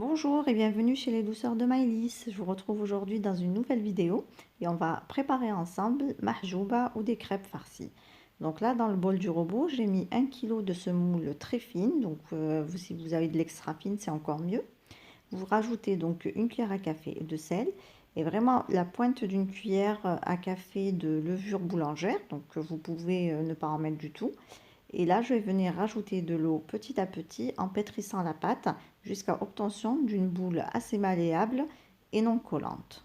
Bonjour et bienvenue chez les douceurs de Maïlis. Je vous retrouve aujourd'hui dans une nouvelle vidéo et on va préparer ensemble mahjouba ou des crêpes farcies. Donc là, dans le bol du robot, j'ai mis 1 kg de semoule très fine. Donc si vous avez de l'extra fine, c'est encore mieux. Vous rajoutez donc une cuillère à café de sel et vraiment la pointe d'une cuillère à café de levure boulangère. Donc vous pouvez ne pas en mettre du tout. Et là, je vais venir rajouter de l'eau petit à petit en pétrissant la pâte jusqu'à obtention d'une boule assez malléable et non collante.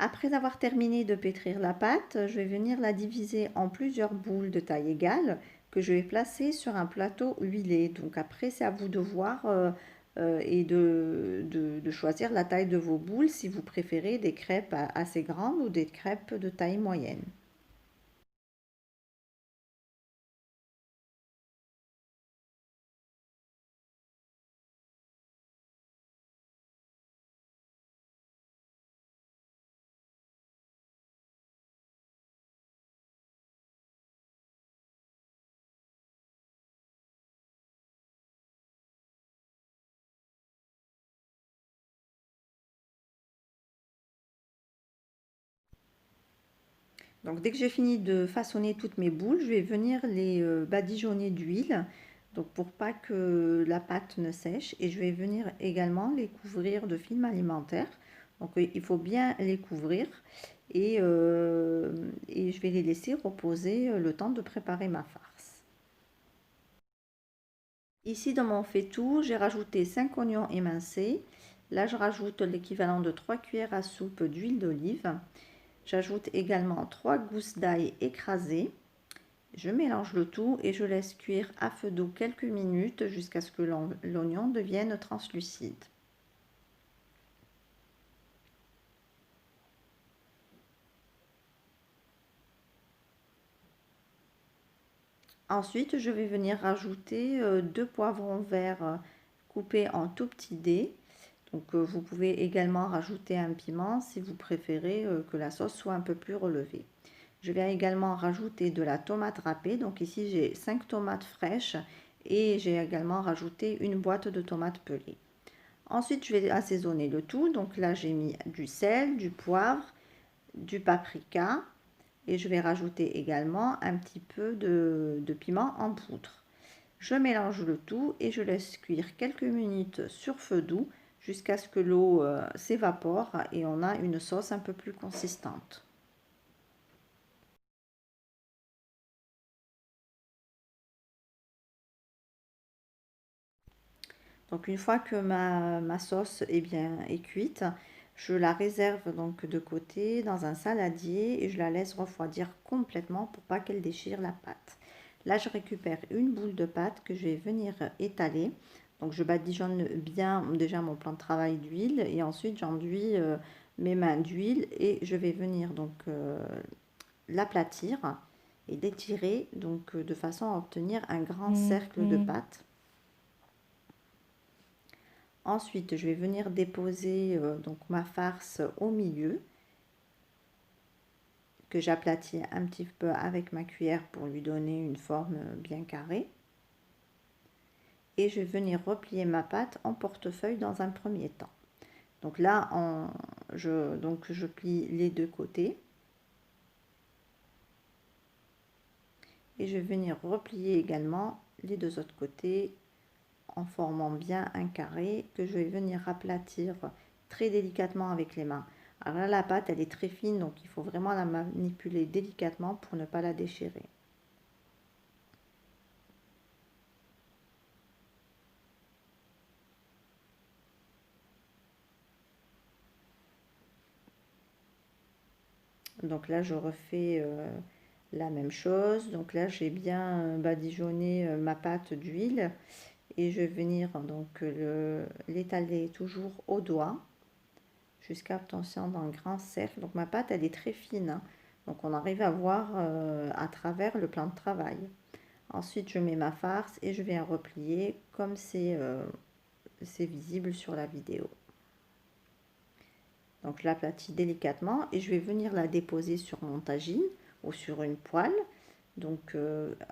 Après avoir terminé de pétrir la pâte, je vais venir la diviser en plusieurs boules de taille égale que je vais placer sur un plateau huilé. Donc après, c'est à vous de voir et de choisir la taille de vos boules si vous préférez des crêpes assez grandes ou des crêpes de taille moyenne. Donc dès que j'ai fini de façonner toutes mes boules, je vais venir les badigeonner d'huile, donc pour pas que la pâte ne sèche, et je vais venir également les couvrir de film alimentaire. Donc il faut bien les couvrir et je vais les laisser reposer le temps de préparer ma farce. Ici dans mon faitout, j'ai rajouté 5 oignons émincés. Là je rajoute l'équivalent de 3 cuillères à soupe d'huile d'olive. J'ajoute également 3 gousses d'ail écrasées. Je mélange le tout et je laisse cuire à feu doux quelques minutes jusqu'à ce que l'oignon devienne translucide. Ensuite, je vais venir rajouter 2 poivrons verts coupés en tout petits dés. Donc vous pouvez également rajouter un piment si vous préférez que la sauce soit un peu plus relevée. Je vais également rajouter de la tomate râpée. Donc ici j'ai 5 tomates fraîches et j'ai également rajouté une boîte de tomates pelées. Ensuite, je vais assaisonner le tout. Donc là, j'ai mis du sel, du poivre, du paprika et je vais rajouter également un petit peu de piment en poudre. Je mélange le tout et je laisse cuire quelques minutes sur feu doux jusqu'à ce que l'eau s'évapore et on a une sauce un peu plus consistante. Donc une fois que ma sauce est cuite, je la réserve donc de côté dans un saladier et je la laisse refroidir complètement pour pas qu'elle déchire la pâte. Là, je récupère une boule de pâte que je vais venir étaler. Donc je badigeonne bien déjà mon plan de travail d'huile et ensuite j'enduis mes mains d'huile et je vais venir donc l'aplatir et l'étirer donc de façon à obtenir un grand cercle de pâte. Ensuite, je vais venir déposer donc ma farce au milieu, que j'aplatis un petit peu avec ma cuillère pour lui donner une forme bien carrée. Et je vais venir replier ma pâte en portefeuille dans un premier temps. Donc là, je plie les deux côtés. Et je vais venir replier également les deux autres côtés en formant bien un carré que je vais venir aplatir très délicatement avec les mains. Alors là, la pâte, elle est très fine, donc il faut vraiment la manipuler délicatement pour ne pas la déchirer. Donc là, je refais la même chose. Donc là, j'ai bien badigeonné ma pâte d'huile et je vais venir donc l'étaler toujours au doigt jusqu'à obtention d'un grand cercle. Donc ma pâte, elle est très fine, hein. Donc on arrive à voir à travers le plan de travail. Ensuite, je mets ma farce et je viens replier comme c'est visible sur la vidéo. Donc je l'aplatis délicatement et je vais venir la déposer sur mon tagine ou sur une poêle. Donc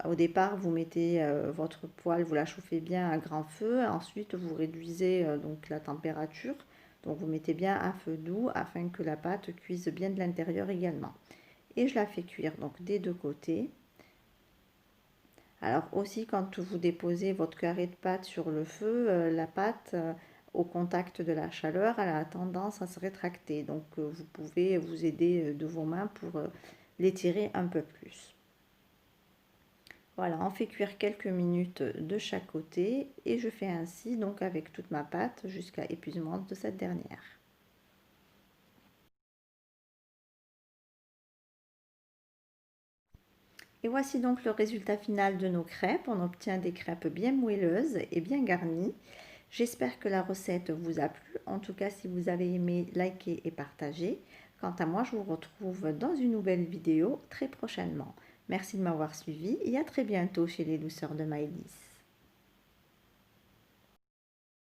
au départ, vous mettez votre poêle, vous la chauffez bien à grand feu. Ensuite, vous réduisez donc la température. Donc vous mettez bien à feu doux afin que la pâte cuise bien de l'intérieur également. Et je la fais cuire donc des deux côtés. Alors aussi, quand vous déposez votre carré de pâte sur le feu, la pâte au contact de la chaleur, elle a tendance à se rétracter. Donc vous pouvez vous aider de vos mains pour l'étirer un peu plus. Voilà, on fait cuire quelques minutes de chaque côté et je fais ainsi donc avec toute ma pâte jusqu'à épuisement de cette dernière. Et voici donc le résultat final de nos crêpes. On obtient des crêpes bien moelleuses et bien garnies. J'espère que la recette vous a plu. En tout cas, si vous avez aimé, likez et partagez. Quant à moi, je vous retrouve dans une nouvelle vidéo très prochainement. Merci de m'avoir suivi et à très bientôt chez les douceurs de Maëlys.